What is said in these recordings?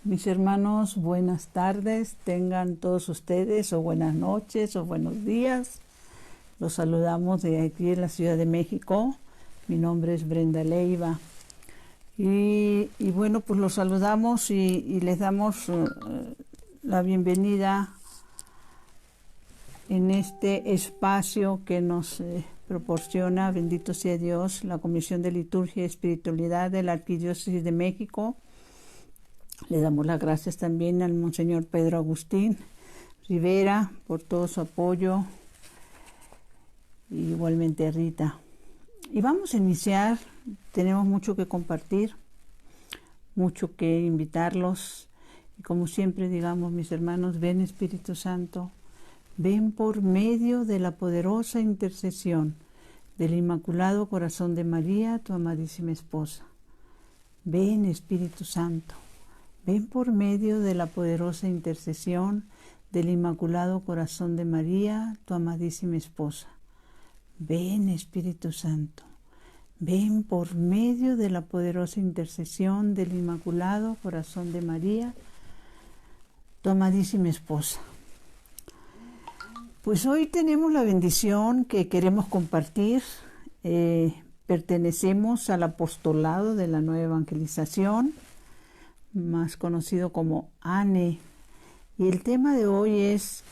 Mis hermanos, buenas tardes, tengan todos ustedes, o buenas noches, o buenos días. Los saludamos de aquí en la Ciudad de México. Mi nombre es Brenda Leiva. Y bueno, pues los saludamos y les damos la bienvenida en este espacio que nos proporciona, bendito sea Dios, la Comisión de Liturgia y Espiritualidad de la Arquidiócesis de México. Le damos las gracias también al Monseñor Pedro Agustín Rivera por todo su apoyo, y igualmente a Rita. Y vamos a iniciar, tenemos mucho que compartir, mucho que invitarlos. Y como siempre digamos, mis hermanos, ven Espíritu Santo, ven por medio de la poderosa intercesión del Inmaculado Corazón de María, tu amadísima esposa. Ven Espíritu Santo. Ven por medio de la poderosa intercesión del Inmaculado Corazón de María, tu amadísima esposa. Ven, Espíritu Santo. Ven por medio de la poderosa intercesión del Inmaculado Corazón de María, tu amadísima esposa. Pues hoy tenemos la bendición que queremos compartir. Pertenecemos al apostolado de la Nueva Evangelización, más conocido como ANE. Y el tema de hoy es,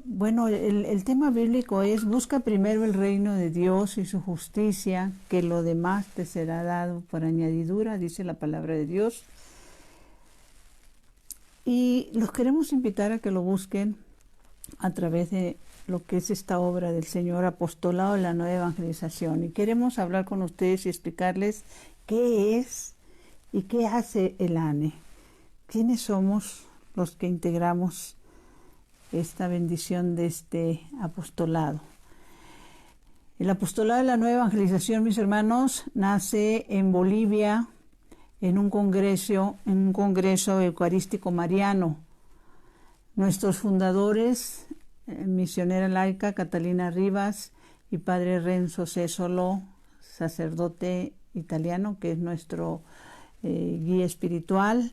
bueno, el tema bíblico es: busca primero el reino de Dios y su justicia, que lo demás te será dado por añadidura, dice la palabra de Dios. Y los queremos invitar a que lo busquen a través de lo que es esta obra del Señor, Apostolado de la Nueva Evangelización. Y queremos hablar con ustedes y explicarles qué es y qué hace el ANE. ¿Quiénes somos los que integramos esta bendición de este apostolado? El apostolado de la Nueva Evangelización, mis hermanos, nace en Bolivia en un congreso eucarístico mariano. Nuestros fundadores, misionera laica Catalina Rivas y padre Renzo Césolo, sacerdote italiano, que es nuestro guía espiritual,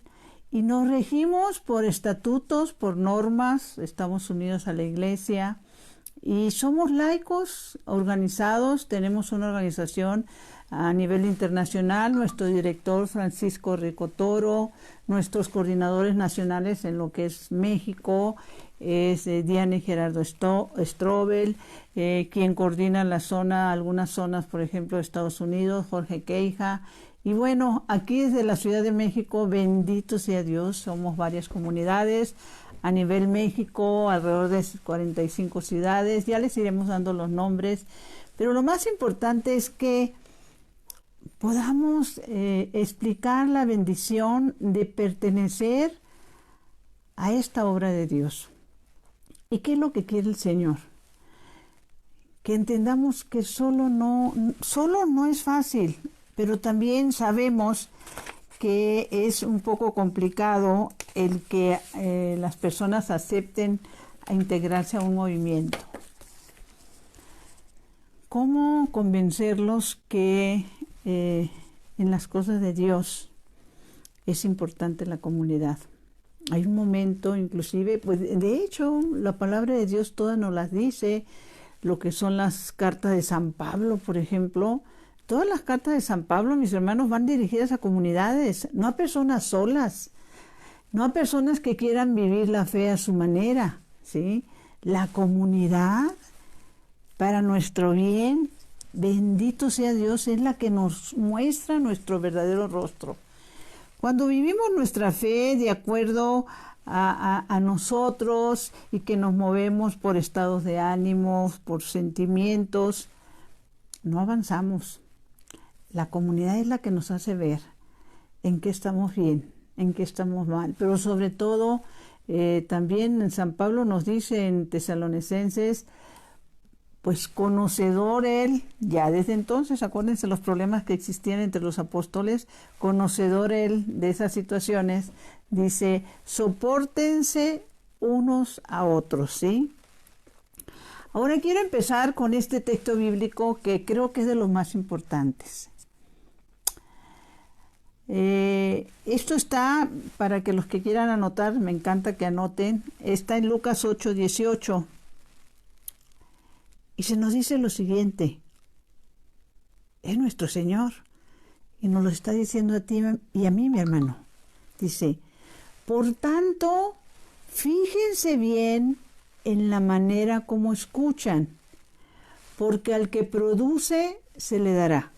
y nos regimos por estatutos, por normas. Estamos unidos a la Iglesia y somos laicos organizados. Tenemos una organización a nivel internacional, nuestro director Francisco Rico Toro, nuestros coordinadores nacionales en lo que es México es Diane Gerardo Strobel, quien coordina algunas zonas, por ejemplo, de Estados Unidos, Jorge Queija. Y bueno, aquí desde la Ciudad de México, bendito sea Dios, somos varias comunidades a nivel México, alrededor de 45 ciudades. Ya les iremos dando los nombres, pero lo más importante es que podamos explicar la bendición de pertenecer a esta obra de Dios. ¿Y qué es lo que quiere el Señor? Que entendamos que solo no es fácil, pero también sabemos que es un poco complicado el que las personas acepten a integrarse a un movimiento. ¿Cómo convencerlos que en las cosas de Dios es importante la comunidad? Hay un momento, inclusive, pues de hecho, la palabra de Dios toda nos las dice, lo que son las cartas de San Pablo, por ejemplo. Todas las cartas de San Pablo, mis hermanos, van dirigidas a comunidades, no a personas solas, no a personas que quieran vivir la fe a su manera, ¿sí? La comunidad, para nuestro bien, bendito sea Dios, es la que nos muestra nuestro verdadero rostro. Cuando vivimos nuestra fe de acuerdo a nosotros y que nos movemos por estados de ánimo, por sentimientos, no avanzamos. La comunidad es la que nos hace ver en qué estamos bien, en qué estamos mal. Pero sobre todo, también San Pablo nos dice en Tesalonicenses, pues conocedor él, ya desde entonces, acuérdense los problemas que existían entre los apóstoles, conocedor él de esas situaciones, dice, sopórtense unos a otros, ¿sí? Ahora quiero empezar con este texto bíblico que creo que es de los más importantes. Esto está, para que los que quieran anotar, me encanta que anoten, está en Lucas 8:18. Y se nos dice lo siguiente: es nuestro Señor, y nos lo está diciendo a ti y a mí, mi hermano. Dice, por tanto, fíjense bien en la manera como escuchan, porque al que produce se le dará,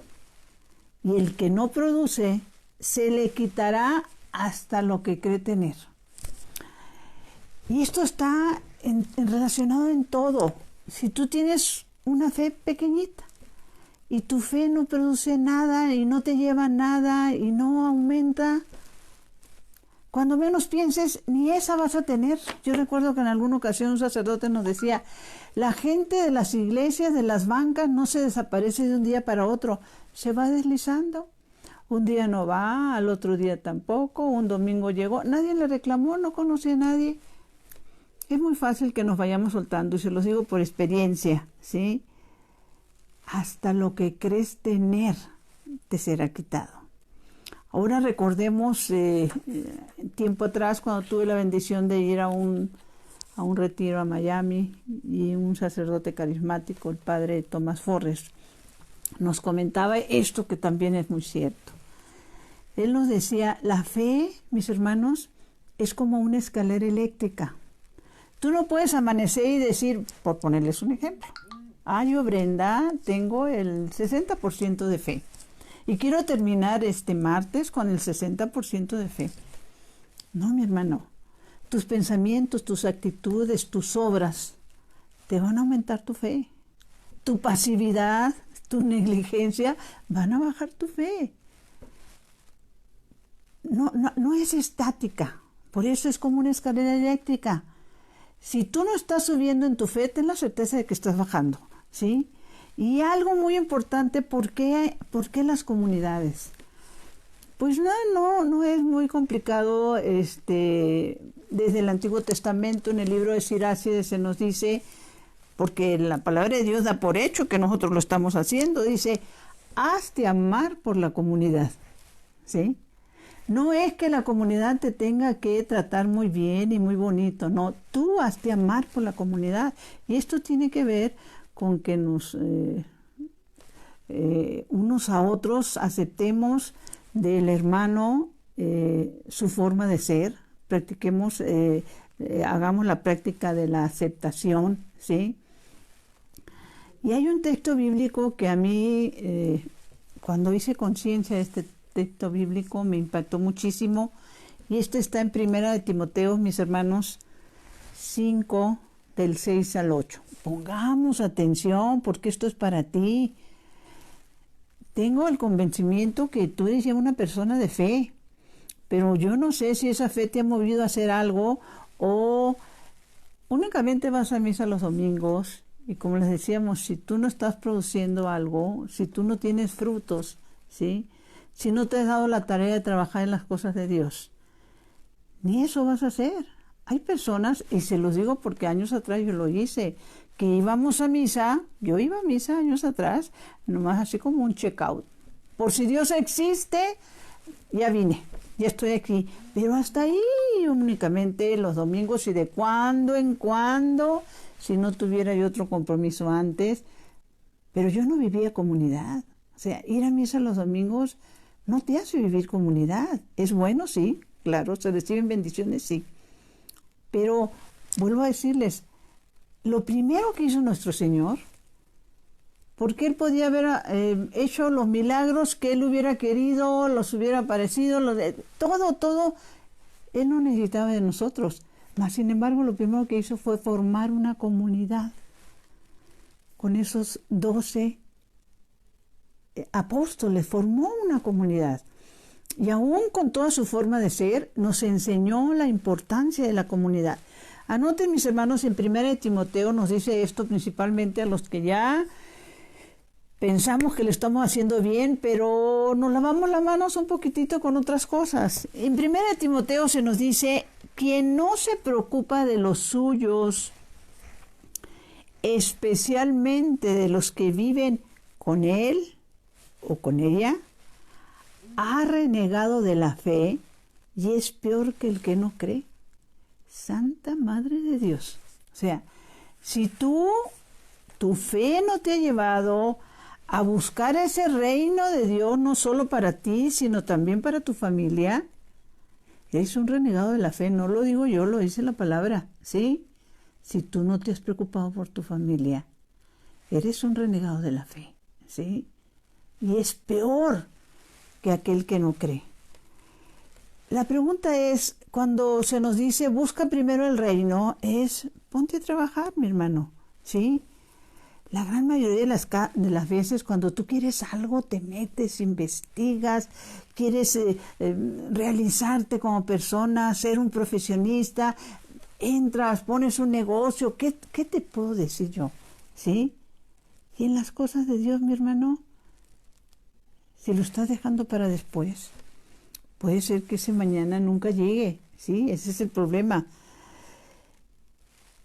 y el que no produce se le quitará hasta lo que cree tener. Y esto está relacionado en todo. Si tú tienes una fe pequeñita y tu fe no produce nada y no te lleva a nada y no aumenta, cuando menos pienses, ni esa vas a tener. Yo recuerdo que en alguna ocasión un sacerdote nos decía, la gente de las iglesias, de las bancas, no se desaparece de un día para otro, se va deslizando. Un día no va, al otro día tampoco, un domingo llegó, nadie le reclamó, no conocía a nadie. Es muy fácil que nos vayamos soltando, y se los digo por experiencia, ¿sí? Hasta lo que crees tener te será quitado. Ahora recordemos tiempo atrás, cuando tuve la bendición de ir a un retiro a Miami, y un sacerdote carismático, el padre Tomás Forrest, nos comentaba esto que también es muy cierto. Él nos decía, la fe, mis hermanos, es como una escalera eléctrica. Tú no puedes amanecer y decir, por ponerles un ejemplo, yo, Brenda, tengo el 60% de fe y quiero terminar este martes con el 60% de fe. No, mi hermano, tus pensamientos, tus actitudes, tus obras te van a aumentar tu fe. Tu pasividad, tu negligencia van a bajar tu fe. No es estática, por eso es como una escalera eléctrica. Si tú no estás subiendo en tu fe, ten la certeza de que estás bajando, ¿sí? Y algo muy importante, ¿por qué las comunidades? Pues no es muy complicado. Desde el Antiguo Testamento, en el libro de Sirácides, se nos dice, porque la palabra de Dios da por hecho que nosotros lo estamos haciendo, dice, hazte amar por la comunidad, ¿sí? No es que la comunidad te tenga que tratar muy bien y muy bonito, no, tú hazte amar por la comunidad. Y esto tiene que ver con que nos unos a otros aceptemos del hermano su forma de ser, practiquemos, hagamos la práctica de la aceptación, ¿sí? Y hay un texto bíblico que a mí, cuando hice conciencia de este texto bíblico, me impactó muchísimo, y esto está en Primera de Timoteo, mis hermanos, 5, del 6 al 8. Pongamos atención, porque esto es para ti. Tengo el convencimiento que tú eres ya una persona de fe, pero yo no sé si esa fe te ha movido a hacer algo, o únicamente vas a misa los domingos, y como les decíamos, si tú no estás produciendo algo, si tú no tienes frutos, ¿sí?, si no te has dado la tarea de trabajar en las cosas de Dios, ni eso vas a hacer. Hay personas, y se los digo porque años atrás yo lo hice, que íbamos a misa, yo iba a misa años atrás, nomás así como un check-out. Por si Dios existe, ya vine, ya estoy aquí. Pero hasta ahí, únicamente los domingos y de cuando en cuando, si no tuviera yo otro compromiso antes. Pero yo no vivía comunidad. O sea, ir a misa los domingos no te hace vivir comunidad. Es bueno, sí, claro, se reciben bendiciones, sí. Pero vuelvo a decirles, lo primero que hizo nuestro Señor, porque Él podía haber hecho los milagros que Él hubiera querido, los hubiera parecido, todo, Él no necesitaba de nosotros. Mas, sin embargo, lo primero que hizo fue formar una comunidad con esos 12 apóstoles, formó una comunidad. Y aún con toda su forma de ser, nos enseñó la importancia de la comunidad. Anoten, mis hermanos, en 1 Timoteo nos dice esto principalmente a los que ya pensamos que lo estamos haciendo bien, pero nos lavamos las manos un poquitito con otras cosas. En 1 Timoteo se nos dice, quien no se preocupa de los suyos, especialmente de los que viven con él o con ella, ha renegado de la fe y es peor que el que no cree. Santa Madre de Dios. O sea, si tu fe no te ha llevado a buscar ese reino de Dios, no solo para ti, sino también para tu familia, eres un renegado de la fe. No lo digo yo, lo dice la palabra, ¿sí? Si tú no te has preocupado por tu familia, eres un renegado de la fe, ¿sí? Y es peor que aquel que no cree. La pregunta es, cuando se nos dice, busca primero el reino, es, ponte a trabajar, mi hermano, ¿sí? La gran mayoría de las veces, cuando tú quieres algo, te metes, investigas, quieres realizarte como persona, ser un profesionista, entras, pones un negocio, ¿qué te puedo decir yo? ¿Sí? Y en las cosas de Dios, mi hermano, si lo estás dejando para después, puede ser que ese mañana nunca llegue, ¿sí? Ese es el problema.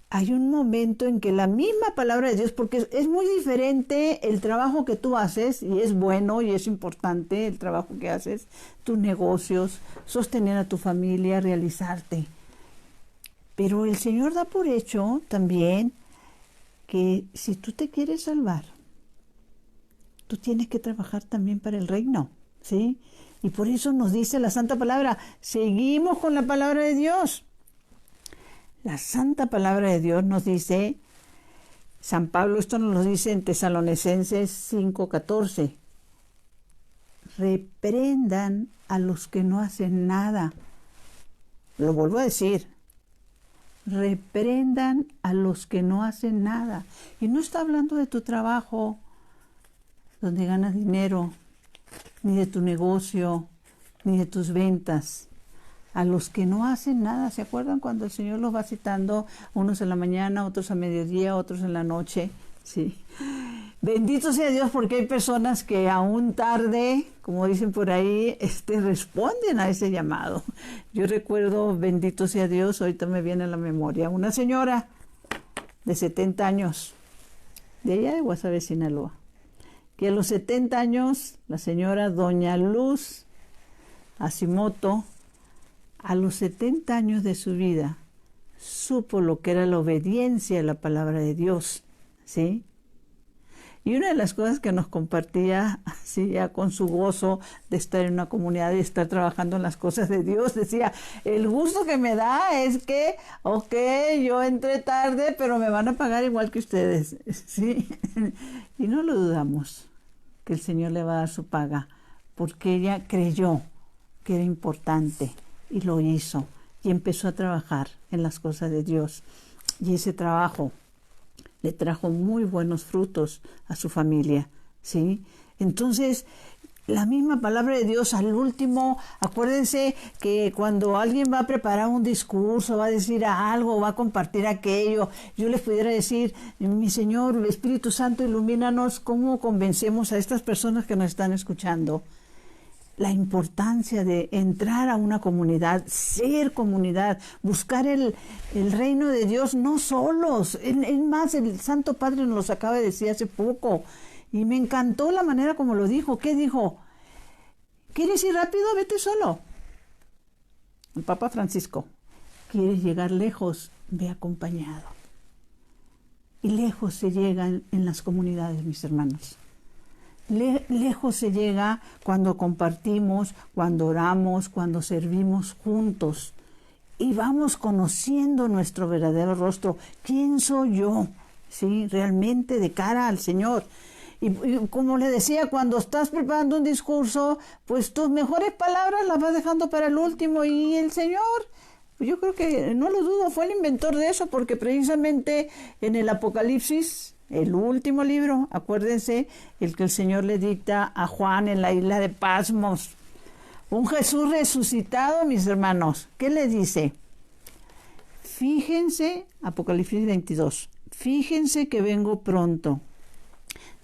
Hay un momento en que la misma palabra de Dios, porque es muy diferente el trabajo que tú haces, y es bueno y es importante el trabajo que haces, tus negocios, sostener a tu familia, realizarte. Pero el Señor da por hecho también que si tú te quieres salvar, tú tienes que trabajar también para el reino, ¿sí? Y por eso nos dice la Santa Palabra, seguimos con la Palabra de Dios. La Santa Palabra de Dios nos dice, San Pablo esto nos lo dice en Tesalonicenses 5:14, reprendan a los que no hacen nada. Lo vuelvo a decir, reprendan a los que no hacen nada. Y no está hablando de tu trabajo, donde ganas dinero, ni de tu negocio, ni de tus ventas. A los que no hacen nada. ¿Se acuerdan cuando el Señor los va citando? Unos en la mañana, otros a mediodía, otros en la noche. Sí. Bendito sea Dios, porque hay personas que aún tarde, como dicen por ahí, responden a ese llamado. Yo recuerdo, bendito sea Dios, ahorita me viene a la memoria, una señora de 70 años, de allá de Guasave, Sinaloa, que a los 70 años, la señora doña Luz Hashimoto, a los 70 años de su vida, supo lo que era la obediencia a la palabra de Dios, ¿sí? Y una de las cosas que nos compartía, así ya con su gozo de estar en una comunidad y estar trabajando en las cosas de Dios, decía, el gusto que me da es que, yo entré tarde, pero me van a pagar igual que ustedes, ¿sí? Y no lo dudamos, que el Señor le va a dar su paga, porque ella creyó que era importante. Y lo hizo, y empezó a trabajar en las cosas de Dios. Y ese trabajo le trajo muy buenos frutos a su familia, ¿sí? Entonces, la misma palabra de Dios al último, acuérdense que cuando alguien va a preparar un discurso, va a decir algo, va a compartir aquello, yo les pudiera decir, mi Señor, el Espíritu Santo, ilumínanos, ¿cómo convencemos a estas personas que nos están escuchando? La importancia de entrar a una comunidad, ser comunidad, buscar el reino de Dios, no solos. Es más, el Santo Padre nos lo acaba de decir hace poco, y me encantó la manera como lo dijo. ¿Qué dijo? ¿Quieres ir rápido? Vete solo. El Papa Francisco. ¿Quieres llegar lejos? Ve acompañado. Y lejos se llega en las comunidades, mis hermanos. Lejos se llega cuando compartimos, cuando oramos, cuando servimos juntos y vamos conociendo nuestro verdadero rostro. ¿Quién soy yo? ¿Sí? Realmente de cara al Señor. Y como le decía, cuando estás preparando un discurso, pues tus mejores palabras las vas dejando para el último, y el Señor, yo creo que, no lo dudo, fue el inventor de eso, porque precisamente en el Apocalipsis, el último libro, acuérdense, el que el Señor le dicta a Juan en la isla de Patmos, un Jesús resucitado, mis hermanos, ¿qué le dice? Fíjense, Apocalipsis 22, fíjense que vengo pronto,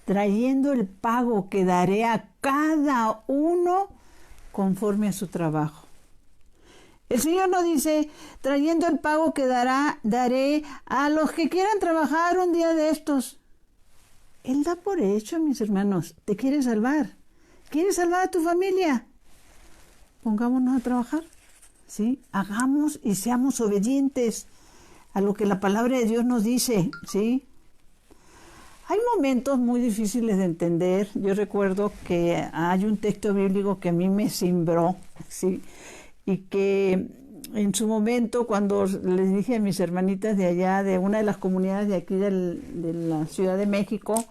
trayendo el pago que daré a cada uno conforme a su trabajo. El Señor no dice, trayendo el pago que daré a los que quieran trabajar un día de estos. Él da por hecho, mis hermanos, te quiere salvar. ¿Quieres salvar a tu familia? pongámonos a trabajar, ¿sí? Hagamos y seamos obedientes a lo que la palabra de Dios nos dice, ¿sí? Hay momentos muy difíciles de entender. Yo recuerdo que hay un texto bíblico que a mí me cimbró, ¿sí? Y que en su momento, cuando les dije a mis hermanitas de allá, de una de las comunidades de aquí de la Ciudad de México,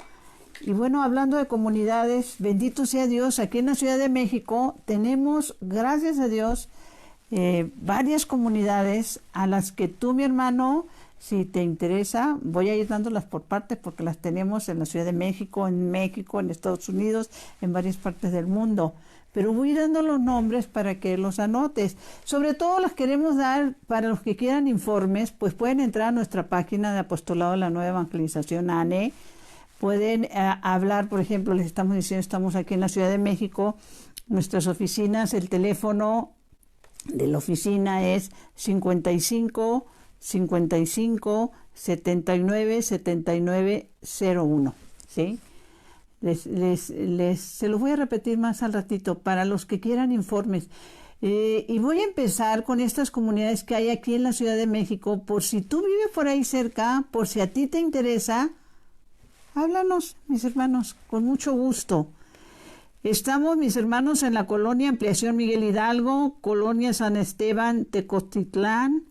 y bueno, hablando de comunidades, bendito sea Dios, aquí en la Ciudad de México tenemos, gracias a Dios, varias comunidades a las que tú, mi hermano, si te interesa, voy a ir dándolas por partes porque las tenemos en la Ciudad de México, en Estados Unidos, en varias partes del mundo. Pero voy dando los nombres para que los anotes. Sobre todo las queremos dar para los que quieran informes, pues pueden entrar a nuestra página de Apostolado de la Nueva Evangelización, ANE. Pueden hablar, por ejemplo, les estamos diciendo, estamos aquí en la Ciudad de México, nuestras oficinas, el teléfono de la oficina es 55 79 79 01, ¿sí? Se los voy a repetir más al ratito para los que quieran informes. Y voy a empezar con estas comunidades que hay aquí en la Ciudad de México. Por si tú vives por ahí cerca, por si a ti te interesa, háblanos, mis hermanos, con mucho gusto. Estamos, mis hermanos, en la colonia Ampliación Miguel Hidalgo, colonia San Esteban, Tecotitlán,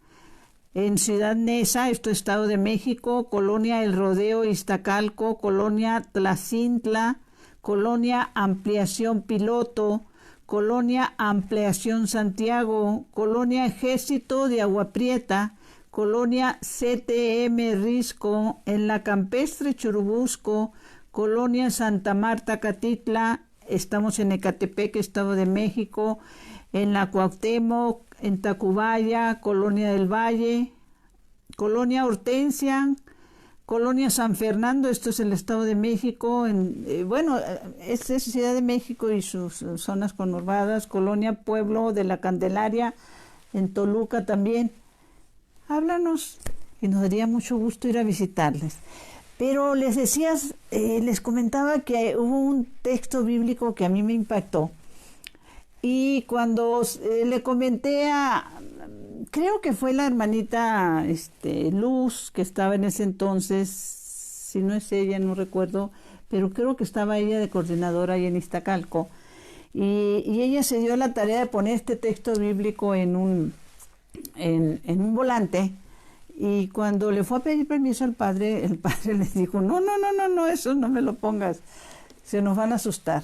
en Ciudad Neza, esto es Estado de México, colonia El Rodeo, Iztacalco, colonia Tlacintla, colonia Ampliación Piloto, colonia Ampliación Santiago, colonia Ejército de Agua Prieta, colonia CTM Risco, en la Campestre Churubusco, colonia Santa Marta Catitla, estamos en Ecatepec, Estado de México, en la Cuauhtémoc, en Tacubaya, colonia del Valle, colonia Hortensia, colonia San Fernando, esto es el Estado de México, es Ciudad de México y sus zonas conurbadas, colonia Pueblo de la Candelaria, en Toluca también. Háblanos y nos daría mucho gusto ir a visitarles. Pero les comentaba que hubo un texto bíblico que a mí me impactó. Y cuando le comenté creo que fue la hermanita Luz, que estaba en ese entonces, si no es ella, no recuerdo, pero creo que estaba ella de coordinadora ahí en Iztacalco. Y ella se dio la tarea de poner este texto bíblico en un volante. Y cuando le fue a pedir permiso al padre, el padre le dijo, no, eso no me lo pongas, se nos van a asustar.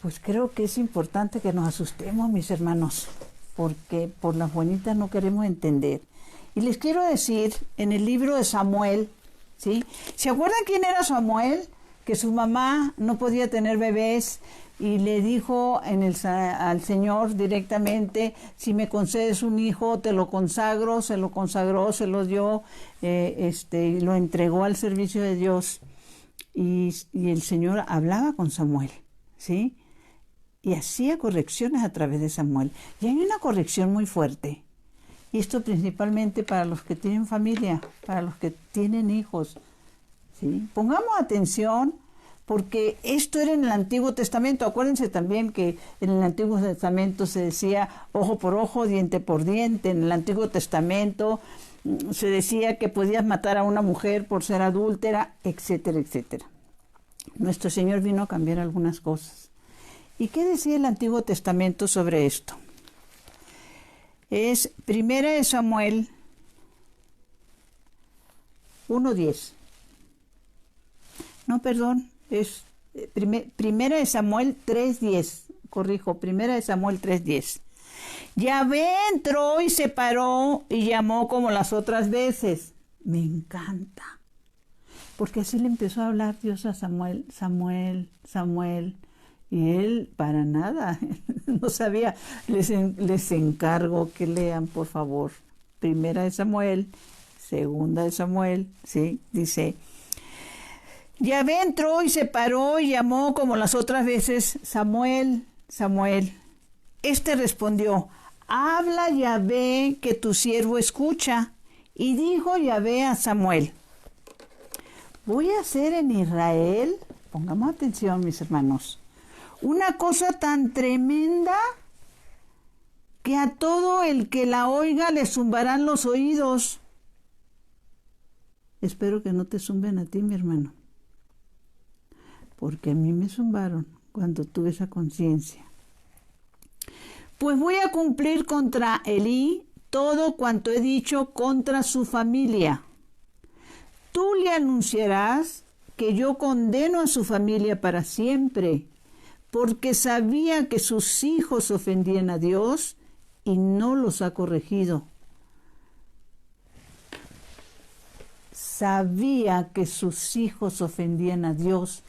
Pues creo que es importante que nos asustemos, mis hermanos, porque por las bonitas no queremos entender. Y les quiero decir, en el libro de Samuel, ¿sí? ¿Se acuerdan quién era Samuel? Que su mamá no podía tener bebés y le dijo al Señor directamente, si me concedes un hijo, te lo consagro, se lo consagró, se lo dio, y lo entregó al servicio de Dios. Y el Señor hablaba con Samuel, ¿sí? Y hacía correcciones a través de Samuel. Y hay una corrección muy fuerte. Y esto principalmente para los que tienen familia, para los que tienen hijos, ¿sí? Pongamos atención, porque esto era en el Antiguo Testamento. Acuérdense también que en el Antiguo Testamento se decía ojo por ojo, diente por diente. En el Antiguo Testamento se decía que podías matar a una mujer por ser adúltera, etcétera, etcétera. Nuestro Señor vino a cambiar algunas cosas. ¿Y qué decía el Antiguo Testamento sobre esto? Es 1 Samuel 1:10. No, perdón, es 1 Samuel 3:10. Corrijo, 1 Samuel 3:10. Yahvé entró y se paró y llamó como las otras veces. Me encanta. Porque así le empezó a hablar Dios a Samuel, Samuel, Samuel. Y él para nada, no sabía. Les encargo que lean, por favor, 1 Samuel, 2 Samuel, ¿sí? Dice, Yahvé entró y se paró y llamó como las otras veces, Samuel, Samuel. Este respondió, habla Yahvé que tu siervo escucha. Y dijo Yahvé a Samuel, voy a hacer en Israel, pongamos atención mis hermanos, una cosa tan tremenda que a todo el que la oiga le zumbarán los oídos. Espero que no te zumben a ti, mi hermano, porque a mí me zumbaron cuando tuve esa conciencia. Pues voy a cumplir contra Elí todo cuanto he dicho contra su familia. Tú le anunciarás que yo condeno a su familia para siempre, porque sabía que sus hijos ofendían a Dios y no los ha corregido. Sabía que sus hijos ofendían a Dios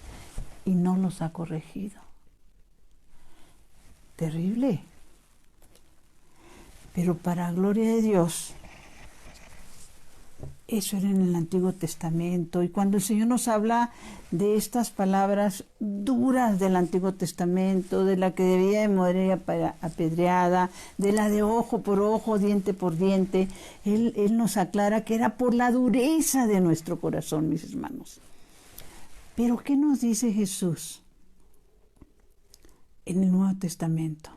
y no los ha corregido. Terrible. Pero para gloria de Dios, eso era en el Antiguo Testamento. Y cuando el Señor nos habla de estas palabras duras del Antiguo Testamento, de la que debía de morir apedreada, de la de ojo por ojo, diente por diente, Él nos aclara que era por la dureza de nuestro corazón, mis hermanos. Pero ¿qué nos dice Jesús en el Nuevo Testamento?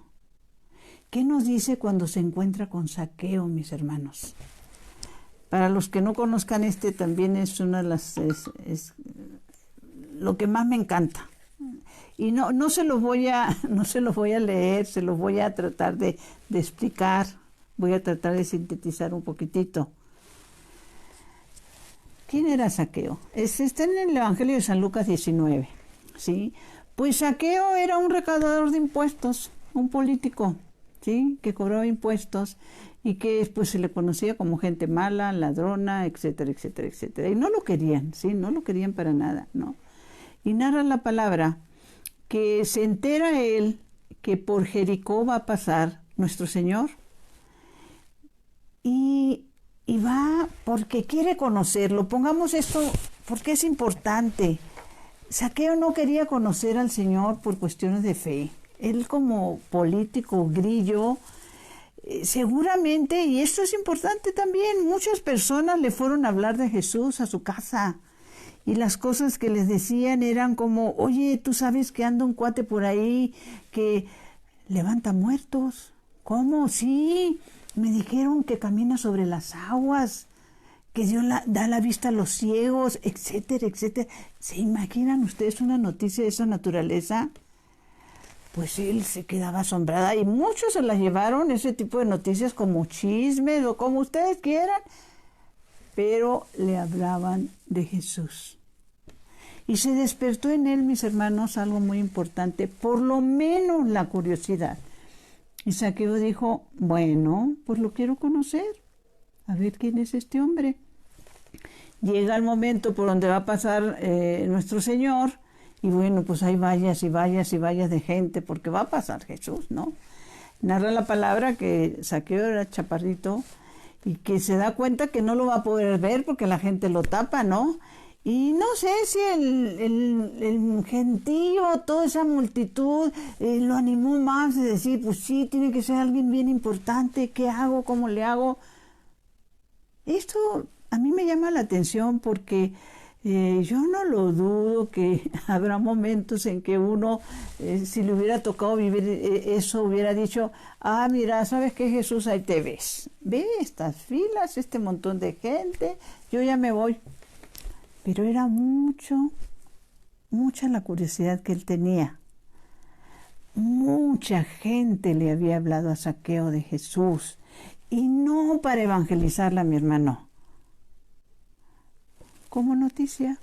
¿Qué nos dice cuando se encuentra con Zaqueo, mis hermanos? Para los que no conozcan, también es una de las es lo que más me encanta. Y no se los voy a leer, se los voy a tratar de explicar. Voy a tratar de sintetizar un poquitito. ¿Quién era Zaqueo? Está en el Evangelio de San Lucas 19, ¿sí? Pues Zaqueo era un recaudador de impuestos, un político, ¿sí? Que cobraba impuestos y que pues se le conocía como gente mala, ladrona, etcétera, etcétera, etcétera. Y no lo querían, ¿sí? No lo querían para nada, ¿no? Y narra la palabra que se entera él que por Jericó va a pasar nuestro Señor y va porque quiere conocerlo. Pongamos esto porque es importante. Zaqueo no quería conocer al Señor por cuestiones de fe. Él como político grillo, seguramente, y esto es importante también, muchas personas le fueron a hablar de Jesús a su casa y las cosas que les decían eran como, oye, tú sabes que anda un cuate por ahí que levanta muertos. ¿Cómo? Sí, me dijeron que camina sobre las aguas, que Dios da la vista a los ciegos, etcétera, etcétera. ¿Se imaginan ustedes una noticia de esa naturaleza? Pues él se quedaba asombrada y muchos se las llevaron, ese tipo de noticias, como chismes o como ustedes quieran, pero le hablaban de Jesús. Y se despertó en él, mis hermanos, algo muy importante, por lo menos la curiosidad. Y Zaqueo dijo, bueno, pues lo quiero conocer, a ver quién es este hombre. Llega el momento por donde va a pasar nuestro Señor, y bueno, pues hay vallas y vallas y vallas de gente, porque va a pasar Jesús, ¿no? Narra la palabra que Zaqueo era chaparrito, y que se da cuenta que no lo va a poder ver porque la gente lo tapa, ¿no? Y no sé si el gentío, toda esa multitud, lo animó más de decir, pues sí, tiene que ser alguien bien importante, ¿qué hago? ¿Cómo le hago? Esto a mí me llama la atención porque yo no lo dudo que habrá momentos en que uno, si le hubiera tocado vivir eso, hubiera dicho, ah, mira, ¿sabes qué, Jesús? Ahí te ves. Ve estas filas, este montón de gente, yo ya me voy. Pero era mucha la curiosidad que él tenía. Mucha gente le había hablado a Zaqueo de Jesús, y no para evangelizarla, mi hermano, como noticia,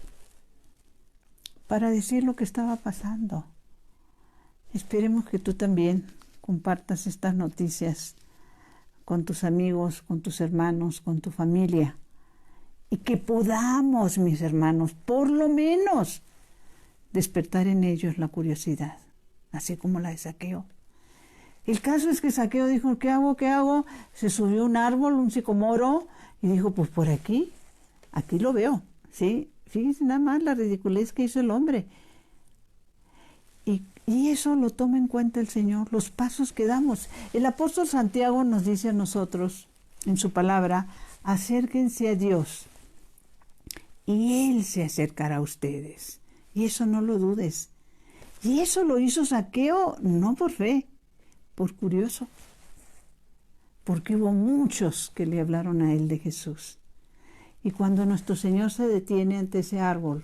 para decir lo que estaba pasando. Esperemos que tú también compartas estas noticias con tus amigos, con tus hermanos, con tu familia, y que podamos, mis hermanos, por lo menos despertar en ellos la curiosidad, así como la de Zaqueo. El caso es que Zaqueo dijo, ¿qué hago? ¿Qué hago? Se subió a un árbol, un sicomoro, y dijo, pues por aquí lo veo, ¿sí? Fíjense nada más la ridiculez que hizo el hombre. Y eso lo toma en cuenta el Señor, los pasos que damos. El apóstol Santiago nos dice a nosotros, en su palabra, acérquense a Dios, y Él se acercará a ustedes. Y eso no lo dudes. Y eso lo hizo Zaqueo no por fe, por curioso. porque hubo muchos que le hablaron a él de Jesús. Y cuando nuestro Señor se detiene ante ese árbol,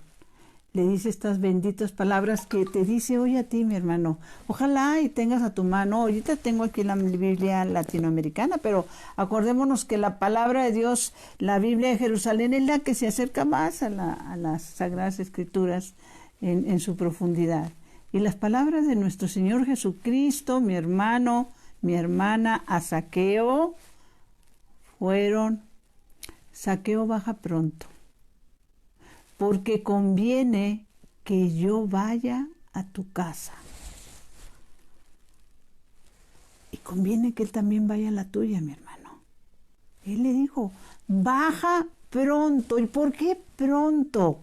le dice estas benditas palabras que te dice hoy a ti, mi hermano. Ojalá y tengas a tu mano, ahorita tengo aquí la Biblia latinoamericana, pero acordémonos que la palabra de Dios, la Biblia de Jerusalén, es la que se acerca más a las Sagradas Escrituras en su profundidad. Y las palabras de nuestro Señor Jesucristo, mi hermano, mi hermana, a Zaqueo, fueron: Zaqueo, baja pronto, porque conviene que yo vaya a tu casa. Y conviene que él también vaya a la tuya, mi hermano. Él le dijo, baja pronto. ¿Y por qué pronto?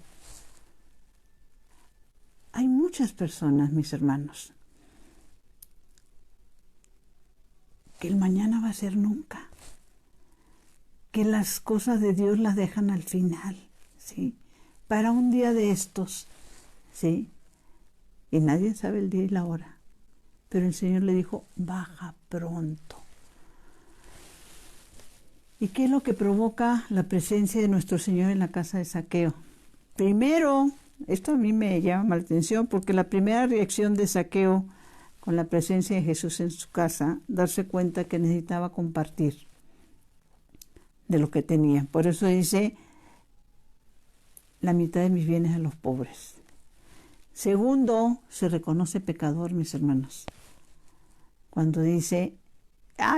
Hay muchas personas, mis hermanos, que el mañana va a ser nunca, que las cosas de Dios las dejan al final, ¿sí? Para un día de estos, ¿sí? Y nadie sabe el día y la hora. Pero el Señor le dijo, baja pronto. ¿Y qué es lo que provoca la presencia de nuestro Señor en la casa de Zaqueo? Primero, esto a mí me llama la atención, porque la primera reacción de Zaqueo con la presencia de Jesús en su casa, darse cuenta que necesitaba compartir de lo que tenía. Por eso dice, la mitad de mis bienes a los pobres. Segundo, se reconoce pecador, mis hermanos. Cuando dice,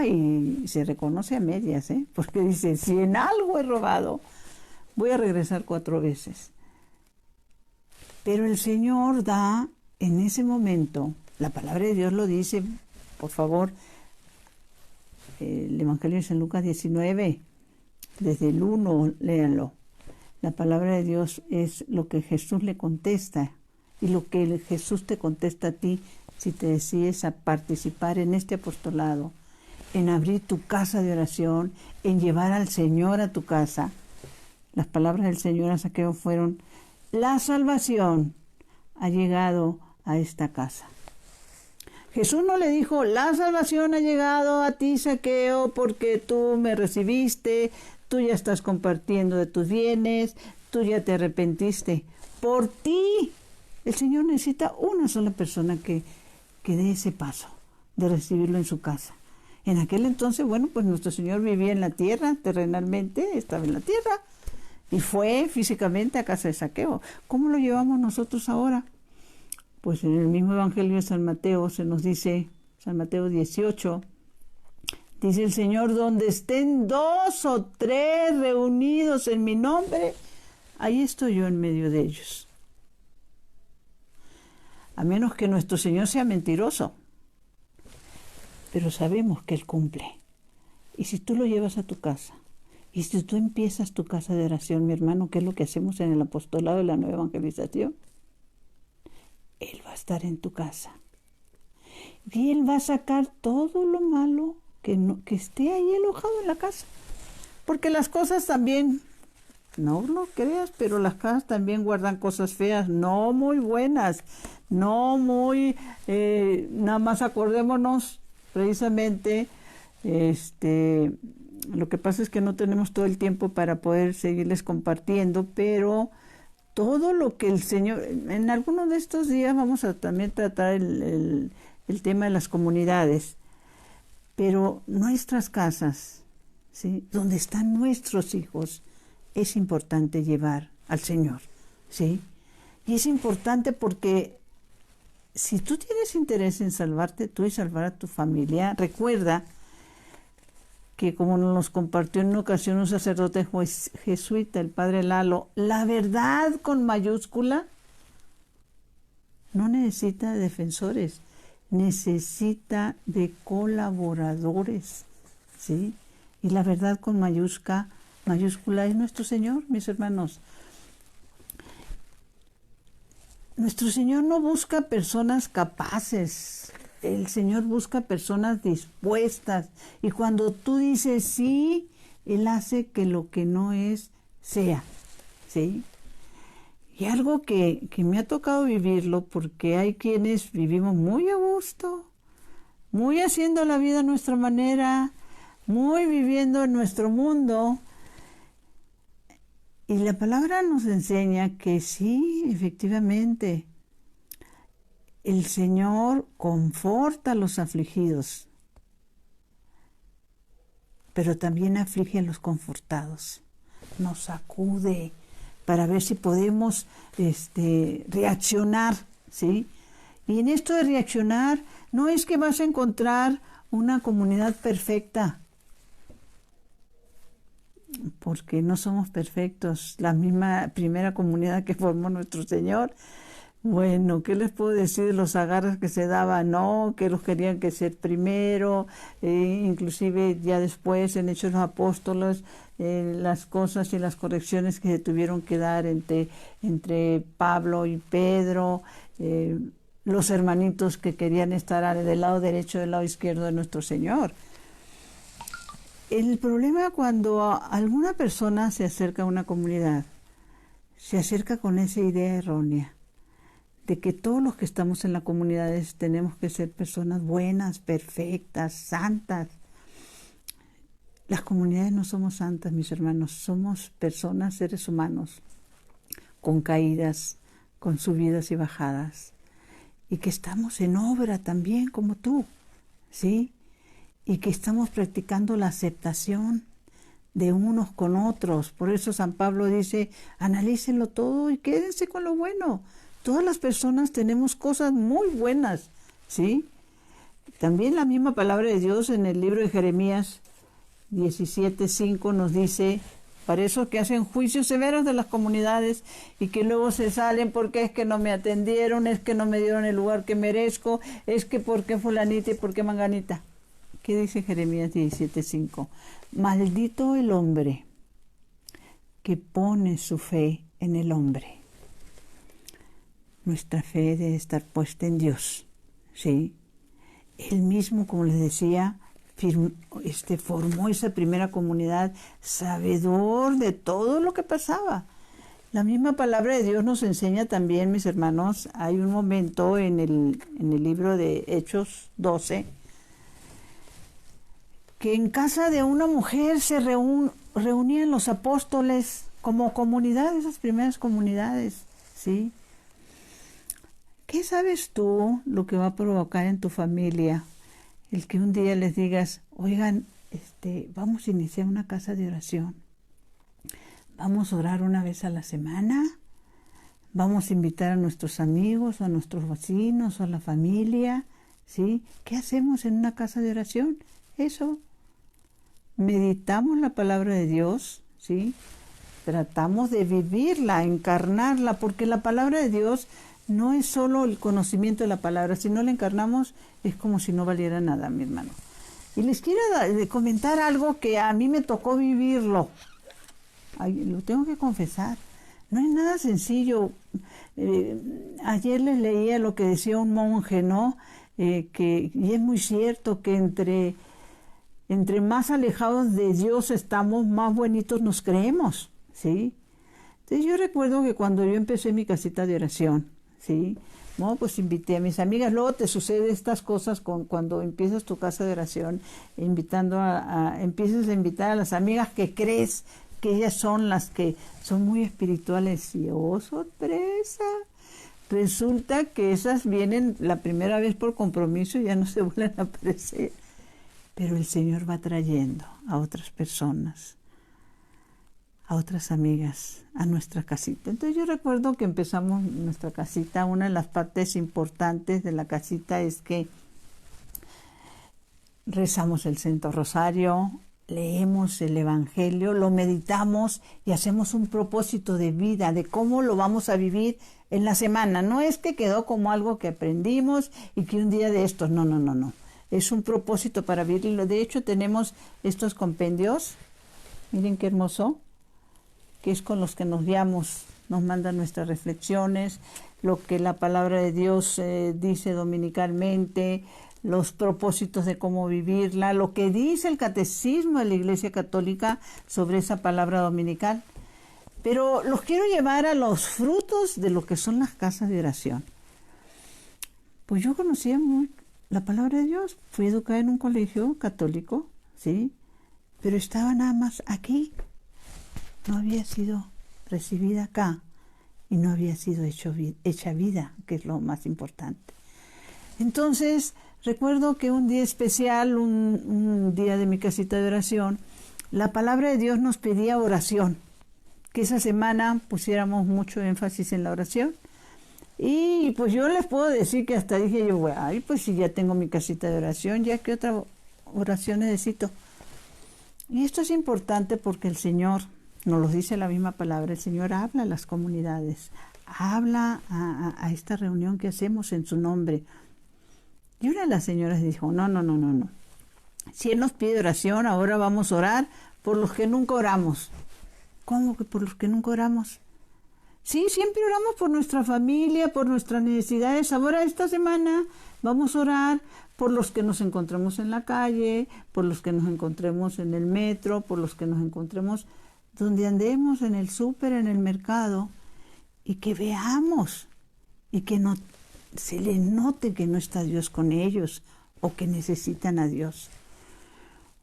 y se reconoce a medias, porque dice, si en algo he robado, voy a regresar 4 veces. Pero el Señor da en ese momento, la palabra de Dios lo dice, por favor, el Evangelio de San Lucas 19, desde el 1, léanlo. La palabra de Dios es lo que Jesús le contesta y lo que Jesús te contesta a ti si te decides a participar en este apostolado, en abrir tu casa de oración, en llevar al Señor a tu casa. Las palabras del Señor a Zaqueo fueron, la salvación ha llegado a esta casa. Jesús no le dijo, la salvación ha llegado a ti, Zaqueo, porque tú me recibiste, tú ya estás compartiendo de tus bienes, tú ya te arrepentiste. Por ti, el Señor necesita una sola persona que dé ese paso de recibirlo en su casa. En aquel entonces, pues nuestro Señor vivía en la tierra, terrenalmente, estaba en la tierra, y fue físicamente a casa de Zaqueo. ¿Cómo lo llevamos nosotros ahora? Pues en el mismo Evangelio de San Mateo se nos dice, San Mateo 18, dice el Señor, donde estén 2 o 3 reunidos en mi nombre, ahí estoy yo en medio de ellos. A menos que nuestro Señor sea mentiroso. Pero sabemos que Él cumple. Y si tú lo llevas a tu casa, y si tú empiezas tu casa de oración, mi hermano, que es lo que hacemos en el apostolado de la nueva evangelización, Él va a estar en tu casa. Y Él va a sacar todo lo malo que esté ahí alojado en la casa. Porque las cosas también, no lo creas, pero las casas también guardan cosas feas, no muy buenas, no muy, nada más acordémonos precisamente, lo que pasa es que no tenemos todo el tiempo para poder seguirles compartiendo, pero todo lo que el Señor, en algunos de estos días vamos a también tratar el tema de las comunidades, pero nuestras casas, ¿sí?, donde están nuestros hijos, es importante llevar al Señor, ¿sí? Y es importante porque si tú tienes interés en salvarte tú y salvar a tu familia, recuerda que como nos compartió en una ocasión un sacerdote jesuita, el padre Lalo, la verdad con mayúscula no necesita de defensores, necesita de colaboradores, ¿sí? Y la verdad con mayúscula es nuestro Señor, mis hermanos. Nuestro Señor no busca personas capaces, el Señor busca personas dispuestas. Y cuando tú dices sí, Él hace que lo que no es, sea, ¿sí? Y algo que me ha tocado vivirlo, porque hay quienes vivimos muy a gusto, muy haciendo la vida a nuestra manera, muy viviendo en nuestro mundo. Y la palabra nos enseña que sí, efectivamente, el Señor conforta a los afligidos, pero también aflige a los confortados. Nos sacude para ver si podemos reaccionar, ¿sí? Y en esto de reaccionar, no es que vas a encontrar una comunidad perfecta, porque no somos perfectos. La misma primera comunidad que formó nuestro Señor, bueno, ¿qué les puedo decir de los agarres que se daban? No, que los querían que ser primero, inclusive ya después en Hechos de los Apóstoles, las cosas y las correcciones que se tuvieron que dar entre Pablo y Pedro, los hermanitos que querían estar del lado derecho, del lado izquierdo de nuestro Señor. El problema cuando alguna persona se acerca a una comunidad, se acerca con esa idea errónea de que todos los que estamos en las comunidades tenemos que ser personas buenas, perfectas, santas. Las comunidades no somos santas, mis hermanos, somos personas, seres humanos, con caídas, con subidas y bajadas, y que estamos en obra también como tú, ¿sí? Y que estamos practicando la aceptación de unos con otros. Por eso San Pablo dice, analícenlo todo y quédense con lo bueno. Todas las personas tenemos cosas muy buenas, ¿sí? También la misma palabra de Dios en el libro de Jeremías 17:5 nos dice, para esos que hacen juicios severos de las comunidades y que luego se salen porque es que no me atendieron, es que no me dieron el lugar que merezco, es que por qué fulanita y por qué manganita. ¿Qué dice Jeremías 17:5? Maldito el hombre que pone su fe en el hombre. Nuestra fe debe estar puesta en Dios, ¿sí? Él mismo, como les decía, formó esa primera comunidad, sabedor de todo lo que pasaba. La misma palabra de Dios nos enseña también, mis hermanos, hay un momento en el libro de Hechos 12, que en casa de una mujer se reunían los apóstoles como comunidad, esas primeras comunidades, ¿sí? ¿Qué sabes tú lo que va a provocar en tu familia el que un día les digas, oigan, vamos a iniciar una casa de oración, vamos a orar una vez a la semana, vamos a invitar a nuestros amigos, a nuestros vecinos, a la familia, ¿sí? ¿Qué hacemos en una casa de oración? Eso. Meditamos la palabra de Dios, ¿sí? Tratamos de vivirla, encarnarla, porque la palabra de Dios no es solo el conocimiento de la palabra, si no la encarnamos es como si no valiera nada, mi hermano. Y les quiero comentar algo que a mí me tocó vivirlo. Lo tengo que confesar. No es nada sencillo. Ayer les leía lo que decía un monje, ¿no? Y es muy cierto que entre más alejados de Dios estamos, más bonitos nos creemos, ¿sí? Entonces yo recuerdo que cuando yo empecé mi casita de oración, ¿sí? No, pues invité a mis amigas. Luego te sucede estas cosas cuando empiezas tu casa de oración, empiezas a invitar a las amigas que crees que ellas son las que son muy espirituales. Y ¡oh, sorpresa! Resulta que esas vienen la primera vez por compromiso y ya no se vuelven a aparecer. Pero el Señor va trayendo a otras personas, a otras amigas, a nuestra casita. Entonces yo recuerdo que empezamos nuestra casita. Una de las partes importantes de la casita es que rezamos el Santo Rosario, leemos el Evangelio, lo meditamos y hacemos un propósito de vida, de cómo lo vamos a vivir en la semana. No es que quedó como algo que aprendimos y que un día de estos, no. Es un propósito para vivirlo. De hecho, tenemos estos compendios, miren qué hermoso, que es con los que nos guiamos, nos mandan nuestras reflexiones, lo que la palabra de Dios dice dominicalmente, los propósitos de cómo vivirla, lo que dice el catecismo de la Iglesia Católica sobre esa palabra dominical. Pero los quiero llevar a los frutos de lo que son las casas de oración. Pues yo conocía muy la palabra de Dios, fui educada en un colegio católico, ¿sí? pero estaba nada más aquí. No había sido recibida acá y no había sido hecha vida, que es lo más importante. Entonces, recuerdo que un día especial, un día de mi casita de oración, la palabra de Dios nos pedía oración, que esa semana pusiéramos mucho énfasis en la oración. Y pues yo les puedo decir que hasta dije yo, ay, pues si ya tengo mi casita de oración, ya que otra oración necesito. Y esto es importante porque el Señor, nos lo dice la misma palabra, el Señor habla a las comunidades, habla a esta reunión que hacemos en su nombre. Y una de las señoras dijo, no. Si Él nos pide oración, ahora vamos a orar por los que nunca oramos. ¿Cómo que por los que nunca oramos? Sí, siempre oramos por nuestra familia, por nuestras necesidades. Ahora esta semana vamos a orar por los que nos encontremos en la calle, por los que nos encontremos en el metro, por los que nos encontremos donde andemos, en el súper, en el mercado, y que veamos y que no se les note que no está Dios con ellos o que necesitan a Dios.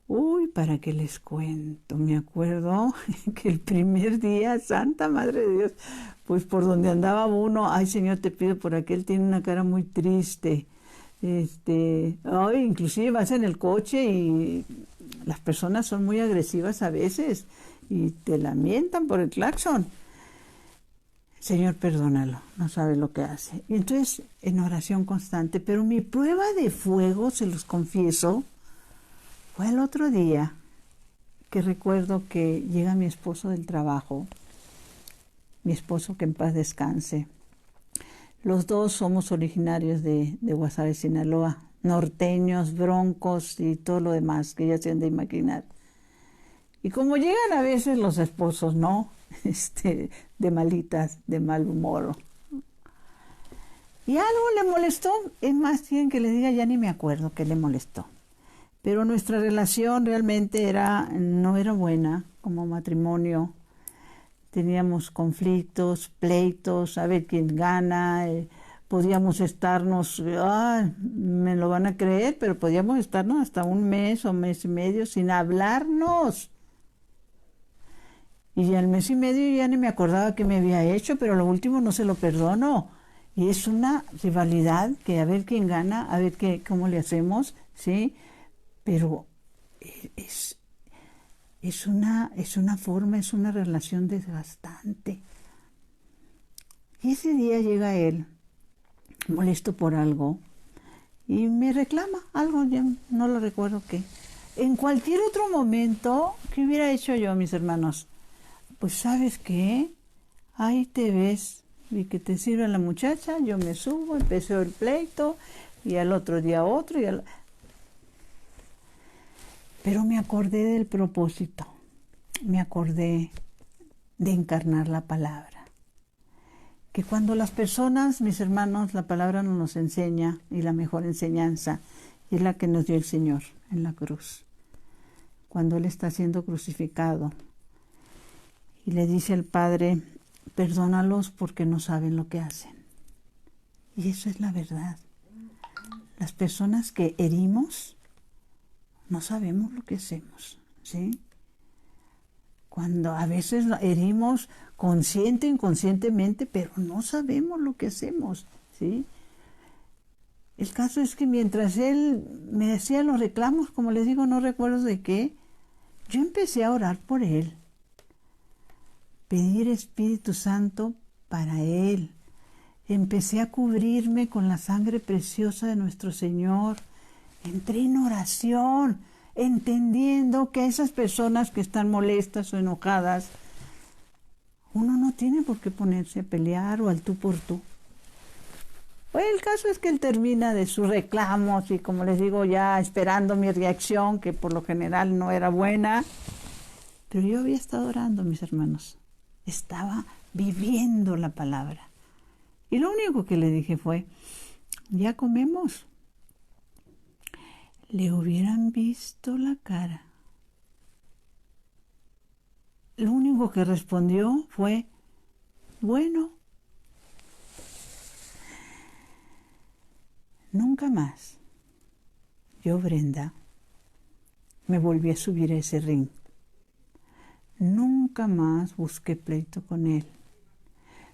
Uy, ¿para qué les cuento? Me acuerdo que el primer día, Santa Madre de Dios, pues por donde andaba uno, ay Señor, te pido por aquel, tiene una cara muy triste. Inclusive vas en el coche y las personas son muy agresivas a veces y te lamentan por el claxon. Señor, perdónalo, no sabe lo que hace. Y entonces, en oración constante, pero mi prueba de fuego, se los confieso, fue el otro día que recuerdo que llega mi esposo del trabajo, mi esposo que en paz descanse. Los dos somos originarios de Guasave, Sinaloa, norteños, broncos y todo lo demás que ya se han de imaginar. Y como llegan a veces los esposos, ¿no? De malitas, de mal humor. Y algo le molestó, es más bien que le diga, ya ni me acuerdo qué le molestó. Pero nuestra relación realmente no era buena como matrimonio. Teníamos conflictos, pleitos, a ver quién gana. Podíamos estarnos, me lo van a creer, pero podíamos estarnos hasta un mes o mes y medio sin hablarnos. Y al mes y medio ya ni me acordaba qué me había hecho, pero lo último no se lo perdono. Y es una rivalidad que a ver quién gana, a ver cómo le hacemos, ¿sí? Pero es una forma, es una relación desgastante. Y ese día llega él, molesto por algo, y me reclama algo, ya no lo recuerdo qué. En cualquier otro momento, ¿qué hubiera hecho yo, mis hermanos? Pues, ¿sabes qué? Ahí te ves, y que te sirva la muchacha, yo me subo, empecé el pleito, y al otro día otro, Pero me acordé del propósito, me acordé de encarnar la palabra. Que cuando las personas, mis hermanos, la palabra nos enseña, y la mejor enseñanza es la que nos dio el Señor en la cruz. Cuando Él está siendo crucificado y le dice al Padre, perdónalos porque no saben lo que hacen. Y eso es la verdad. Las personas que herimos, no sabemos lo que hacemos, ¿sí? Cuando a veces herimos consciente, inconscientemente, pero no sabemos lo que hacemos, ¿sí? El caso es que mientras él me hacía los reclamos, como les digo, no recuerdo de qué, yo empecé a orar por él. Pedir Espíritu Santo para él. Empecé a cubrirme con la sangre preciosa de nuestro Señor. Entré en oración, entendiendo que esas personas que están molestas o enojadas, uno no tiene por qué ponerse a pelear o al tú por tú. Pues el caso es que él termina de sus reclamos y, como les digo, ya esperando mi reacción, que por lo general no era buena. Pero yo había estado orando, mis hermanos. Estaba viviendo la palabra. Y lo único que le dije fue, ¿ya comemos? Le hubieran visto la cara. Lo único que respondió fue, bueno. Nunca más, yo, Brenda, me volví a subir a ese ring. Nunca más busqué pleito con él.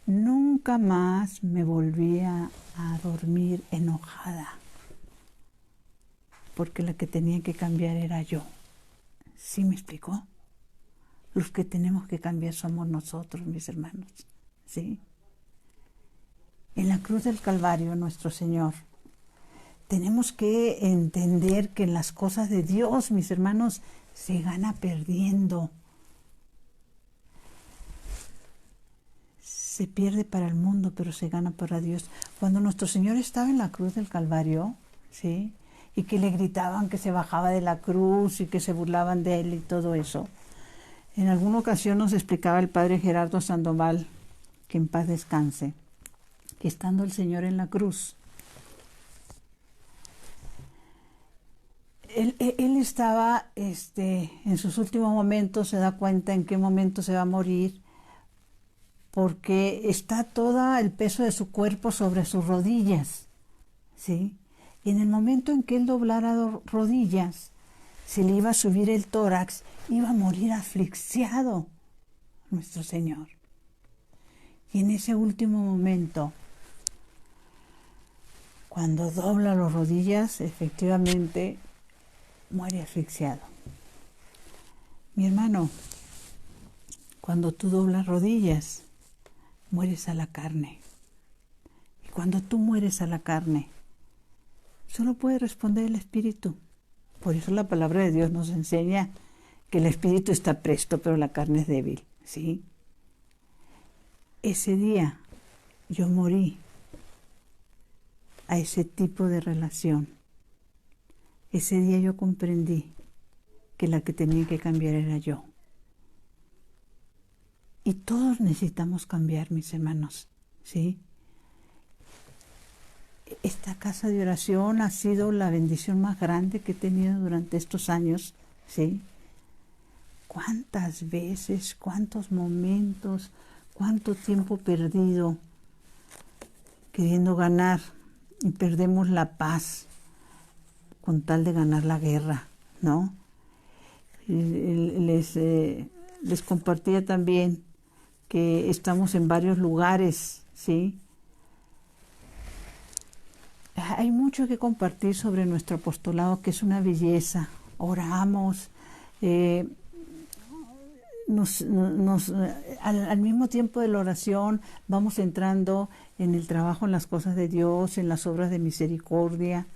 Nunca más me volví a dormir enojada, porque la que tenía que cambiar era yo. ¿Sí me explicó? Los que tenemos que cambiar somos nosotros, mis hermanos. ¿Sí? En la cruz del Calvario, nuestro Señor, tenemos que entender que las cosas de Dios, mis hermanos, se gana perdiendo. Se pierde para el mundo, pero se gana para Dios. Cuando nuestro Señor estaba en la cruz del Calvario, ¿sí?, y que le gritaban que se bajaba de la cruz y que se burlaban de él y todo eso, en alguna ocasión nos explicaba el padre Gerardo Sandoval, que en paz descanse, que estando el Señor en la cruz, él estaba en sus últimos momentos, se da cuenta en qué momento se va a morir, porque está todo el peso de su cuerpo sobre sus rodillas, ¿sí? Y en el momento en que él doblara rodillas, se le iba a subir el tórax, iba a morir asfixiado nuestro Señor. Y en ese último momento, cuando dobla las rodillas, efectivamente muere asfixiado. Mi hermano, cuando tú doblas rodillas, mueres a la carne. Y cuando tú mueres a la carne, solo puede responder el Espíritu. Por eso la palabra de Dios nos enseña que el Espíritu está presto, pero la carne es débil, ¿sí? Ese día yo morí a ese tipo de relación. Ese día yo comprendí que la que tenía que cambiar era yo. Y todos necesitamos cambiar, mis hermanos, ¿sí? Esta casa de oración ha sido la bendición más grande que he tenido durante estos años, ¿sí? ¿Cuántas veces, cuántos momentos, cuánto tiempo perdido queriendo ganar y perdemos la paz con tal de ganar la guerra, ¿no? Les compartía también que estamos en varios lugares, ¿sí? Hay mucho que compartir sobre nuestro apostolado, que es una belleza. Oramos, al mismo tiempo de la oración vamos entrando en el trabajo, en las cosas de Dios, en las obras de misericordia,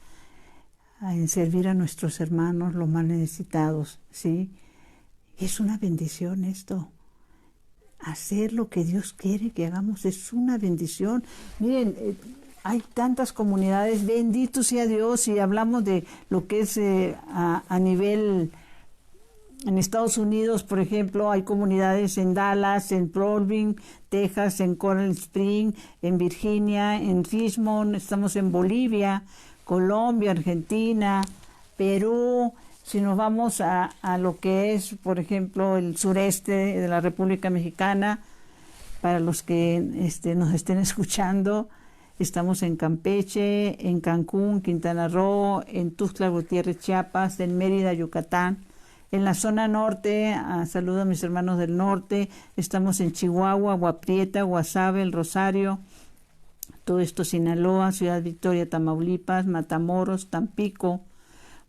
en servir a nuestros hermanos, los más necesitados, ¿sí? Y es una bendición esto. Hacer lo que Dios quiere que hagamos es una bendición. Miren, hay tantas comunidades, bendito sea Dios, y hablamos de lo que es a nivel, en Estados Unidos, por ejemplo, hay comunidades en Dallas, en Providence, Texas, en Coral Spring, en Virginia, en Richmond, estamos en Bolivia, Colombia, Argentina, Perú. Si nos vamos a lo que es, por ejemplo, el sureste de la República Mexicana, para los que nos estén escuchando, estamos en Campeche, en Cancún, Quintana Roo, en Tuxtla Gutiérrez, Chiapas, en Mérida, Yucatán. En la zona norte, saludo a mis hermanos del norte, estamos en Chihuahua, Agua Prieta, Guasave, El Rosario, todo esto Sinaloa, Ciudad Victoria, Tamaulipas, Matamoros, Tampico,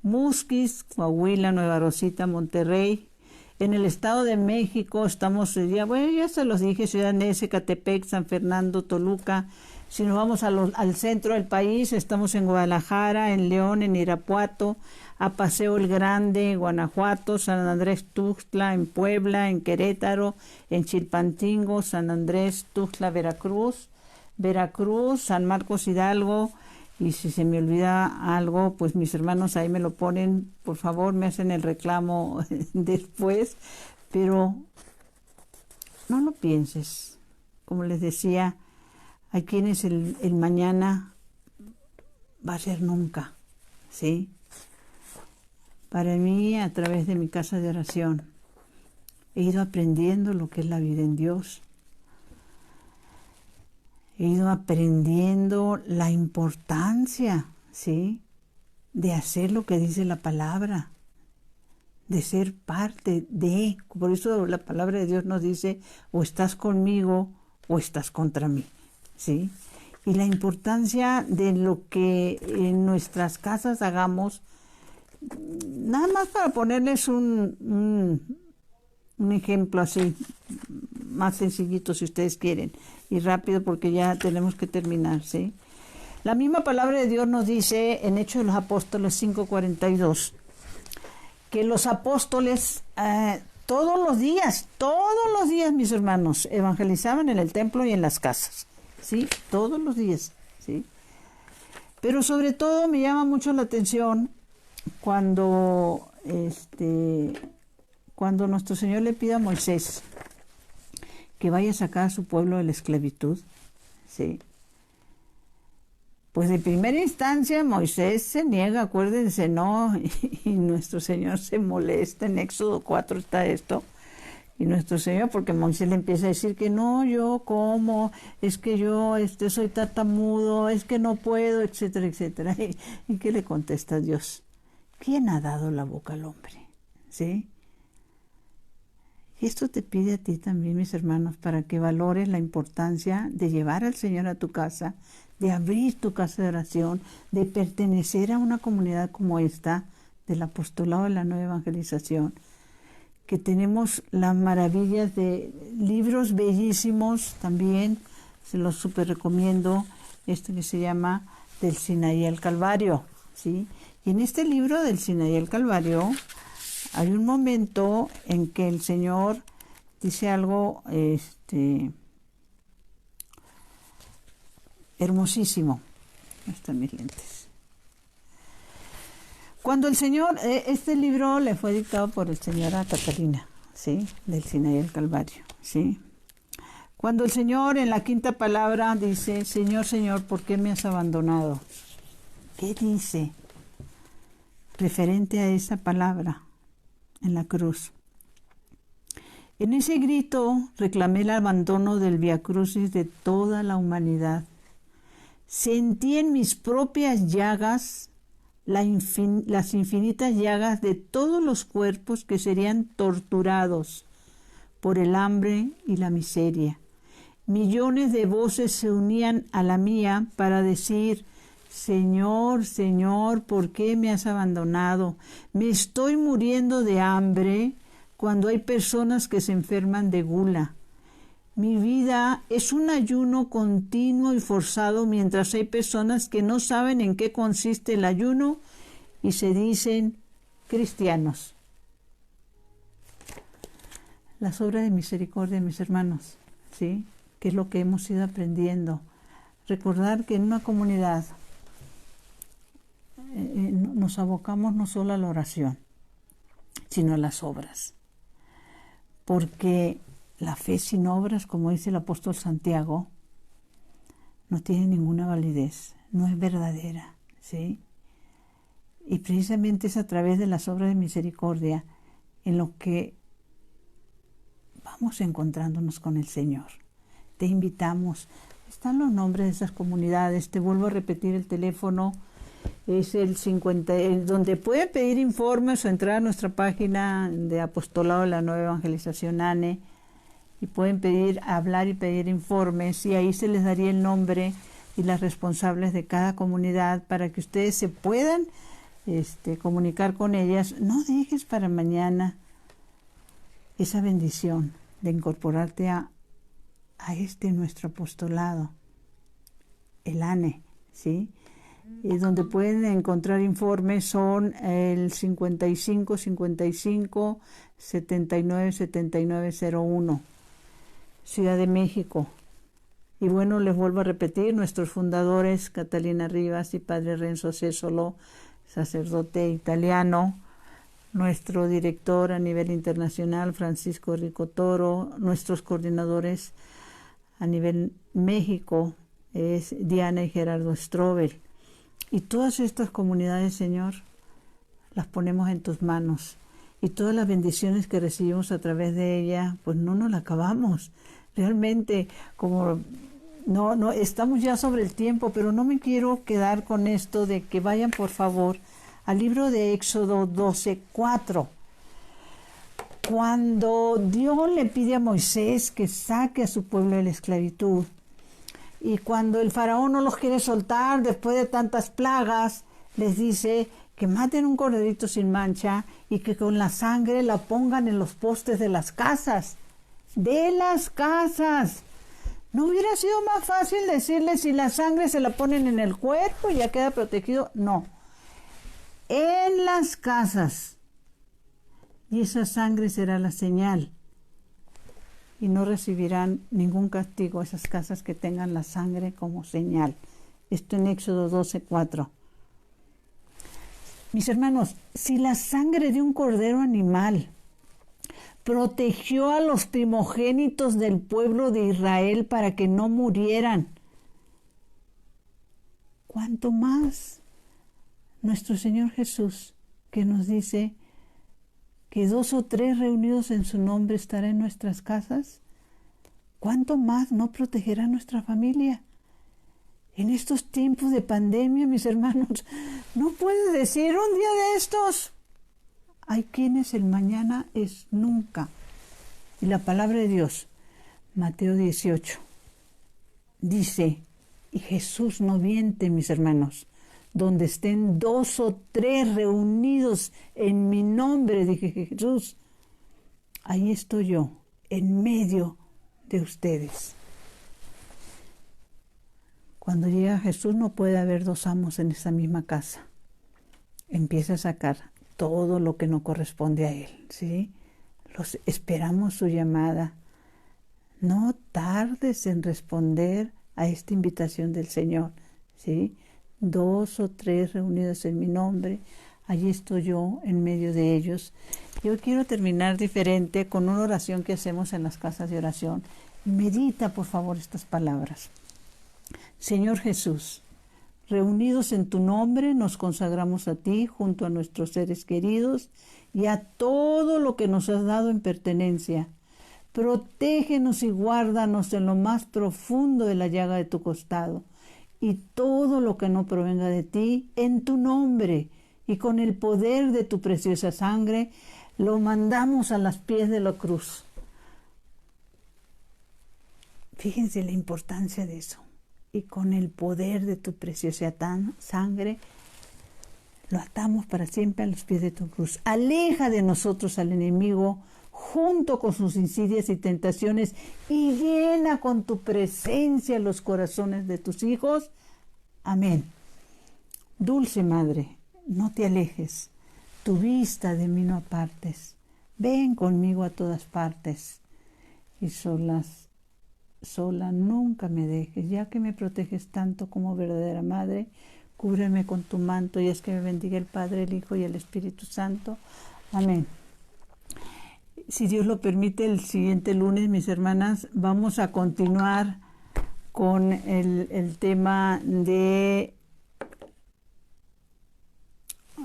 Musquis, Coahuila, Nueva Rosita, Monterrey. En el Estado de México estamos, ya se los dije, Ciudad Neza, Catepec, San Fernando, Toluca. Si nos vamos al centro del país, estamos en Guadalajara, en León, en Irapuato, a Paseo el Grande, Guanajuato, San Andrés Tuxtla, en Puebla, en Querétaro, en Chilpancingo, San Andrés Tuxtla, Veracruz, San Marcos Hidalgo. Y si se me olvida algo, pues mis hermanos ahí me lo ponen, por favor, me hacen el reclamo después, pero no lo pienses. Como les decía, hay quienes el mañana va a ser nunca, ¿sí? Para mí, a través de mi casa de oración, he ido aprendiendo lo que es la vida en Dios. He ido aprendiendo la importancia, ¿sí?, de hacer lo que dice la palabra, de ser parte de. Por eso la palabra de Dios nos dice, o estás conmigo o estás contra mí, ¿sí? Y la importancia de lo que en nuestras casas hagamos, nada más para ponerles un ejemplo así, más sencillito si ustedes quieren, y rápido porque ya tenemos que terminar, ¿sí? La misma palabra de Dios nos dice en Hechos de los Apóstoles 5:42, que los apóstoles todos los días, mis hermanos, evangelizaban en el templo y en las casas, ¿sí? Todos los días, ¿sí? Pero sobre todo me llama mucho la atención cuando nuestro Señor le pide a Moisés que vaya a sacar a su pueblo de la esclavitud, ¿sí? Pues de primera instancia Moisés se niega, acuérdense, ¿no? Y nuestro Señor se molesta, en Éxodo 4 está esto, y nuestro Señor, porque Moisés le empieza a decir que no, yo como, es que yo soy tartamudo, es que no puedo, etcétera, etcétera. ¿Y qué le contesta Dios? ¿Quién ha dado la boca al hombre? ¿Sí? Y esto te pide a ti también, mis hermanos, para que valores la importancia de llevar al Señor a tu casa, de abrir tu casa de oración, de pertenecer a una comunidad como esta, del apostolado de la nueva evangelización, que tenemos las maravillas de libros bellísimos también, se los súper recomiendo, este que se llama Del Sinaí al Calvario, ¿sí? Y en este libro del Sinaí al Calvario hay un momento en que el Señor dice algo hermosísimo. Ahí están mis lentes. Cuando el Señor, este libro le fue dictado por el Señor a Catalina, ¿sí? Del Sinaí al Calvario, ¿sí? Cuando el Señor en la quinta palabra dice, Señor, Señor, ¿por qué me has abandonado? ¿Qué dice referente a esa palabra en la cruz? En ese grito reclamé el abandono del viacrucis de toda la humanidad. Sentí en mis propias llagas las infinitas llagas de todos los cuerpos que serían torturados por el hambre y la miseria. Millones de voces se unían a la mía para decir, Señor, Señor, ¿por qué me has abandonado? Me estoy muriendo de hambre cuando hay personas que se enferman de gula. Mi vida es un ayuno continuo y forzado mientras hay personas que no saben en qué consiste el ayuno y se dicen cristianos. Las obras de misericordia, mis hermanos, ¿sí? Que es lo que hemos ido aprendiendo. Recordar que en una comunidad nos abocamos no solo a la oración, sino a las obras. Porque la fe sin obras, como dice el apóstol Santiago, no tiene ninguna validez, no es verdadera, ¿sí? Y precisamente es a través de las obras de misericordia en lo que vamos encontrándonos con el Señor. Te invitamos, están los nombres de esas comunidades, te vuelvo a repetir el teléfono, es el 50, donde puede pedir informes o entrar a nuestra página de Apostolado de la Nueva Evangelización ANE, y pueden hablar y pedir informes, y ahí se les daría el nombre y las responsables de cada comunidad para que ustedes se puedan comunicar con ellas. No dejes para mañana esa bendición de incorporarte a nuestro apostolado, el ANE, ¿sí? Y donde pueden encontrar informes son el 55 55 79 79 01, Ciudad de México. Y bueno, les vuelvo a repetir, nuestros fundadores, Catalina Rivas y Padre Renzo Césolo, sacerdote italiano, nuestro director a nivel internacional, Francisco Rico Toro, nuestros coordinadores a nivel México, es Diana y Gerardo Strobel. Y todas estas comunidades, Señor, las ponemos en tus manos. Y todas las bendiciones que recibimos a través de ella, pues no nos las acabamos. Realmente, como no estamos ya sobre el tiempo, pero no me quiero quedar con esto de que vayan, por favor, al libro de Éxodo 12:4. Cuando Dios le pide a Moisés que saque a su pueblo de la esclavitud, y cuando el faraón no los quiere soltar después de tantas plagas, les dice que maten un corderito sin mancha y que con la sangre la pongan en los postes de las casas. ¡De las casas! ¿No hubiera sido más fácil decirles si la sangre se la ponen en el cuerpo y ya queda protegido? No. En las casas. Y esa sangre será la señal. Y no recibirán ningún castigo esas casas que tengan la sangre como señal. Esto en Éxodo 12:4. Mis hermanos, si la sangre de un cordero animal protegió a los primogénitos del pueblo de Israel para que no murieran, ¿cuánto más nuestro Señor Jesús, que nos dice que 2 o 3 reunidos en su nombre estará en nuestras casas? ¿Cuánto más no protegerá a nuestra familia? En estos tiempos de pandemia, mis hermanos, no puedes decir un día de estos. Hay quienes el mañana es nunca. Y la palabra de Dios, Mateo 18, dice, y Jesús no miente, mis hermanos, donde estén 2 o 3 reunidos en mi nombre, dije Jesús, ahí estoy yo, en medio de ustedes. Cuando llega Jesús no puede haber 2 amos en esa misma casa. Empieza a sacar todo lo que no corresponde a él, ¿sí? Esperamos su llamada. No tardes en responder a esta invitación del Señor, ¿sí? 2 o 3 reunidos en mi nombre, allí estoy yo en medio de ellos. Yo quiero terminar diferente con una oración que hacemos en las casas de oración. Medita, por favor, estas palabras. Señor Jesús, reunidos en tu nombre, nos consagramos a ti junto a nuestros seres queridos y a todo lo que nos has dado en pertenencia. Protégenos y guárdanos en lo más profundo de la llaga de tu costado, y todo lo que no provenga de ti, en tu nombre y con el poder de tu preciosa sangre, lo mandamos a los pies de la cruz. Fíjense la importancia de eso. Y con el poder de tu preciosa sangre, lo atamos para siempre a los pies de tu cruz. Aleja de nosotros al enemigo, junto con sus insidias y tentaciones, y llena con tu presencia los corazones de tus hijos. Amén. Dulce Madre, no te alejes, tu vista de mí no apartes. Ven conmigo a todas partes, y sola nunca me dejes, ya que me proteges tanto como verdadera madre. Cúbreme con tu manto, y es que me bendiga el Padre, el Hijo y el Espíritu Santo. Amén. Si Dios lo permite, el siguiente lunes, mis hermanas, vamos a continuar con el tema de...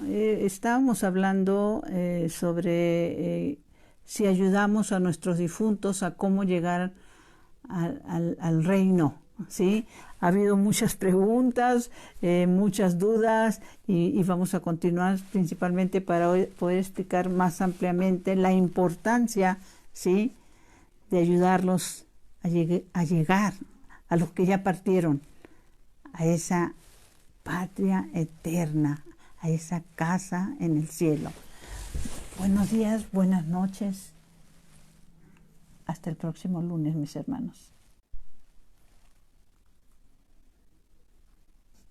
estábamos hablando sobre si ayudamos a nuestros difuntos a cómo llegar al reino, ¿sí? Ha habido muchas preguntas, muchas dudas, y vamos a continuar principalmente para poder explicar más ampliamente la importancia, ¿sí?, de ayudarlos a llegar a los que ya partieron a esa patria eterna, a esa casa en el cielo. Buenos días, buenas noches. Hasta el próximo lunes, mis hermanos.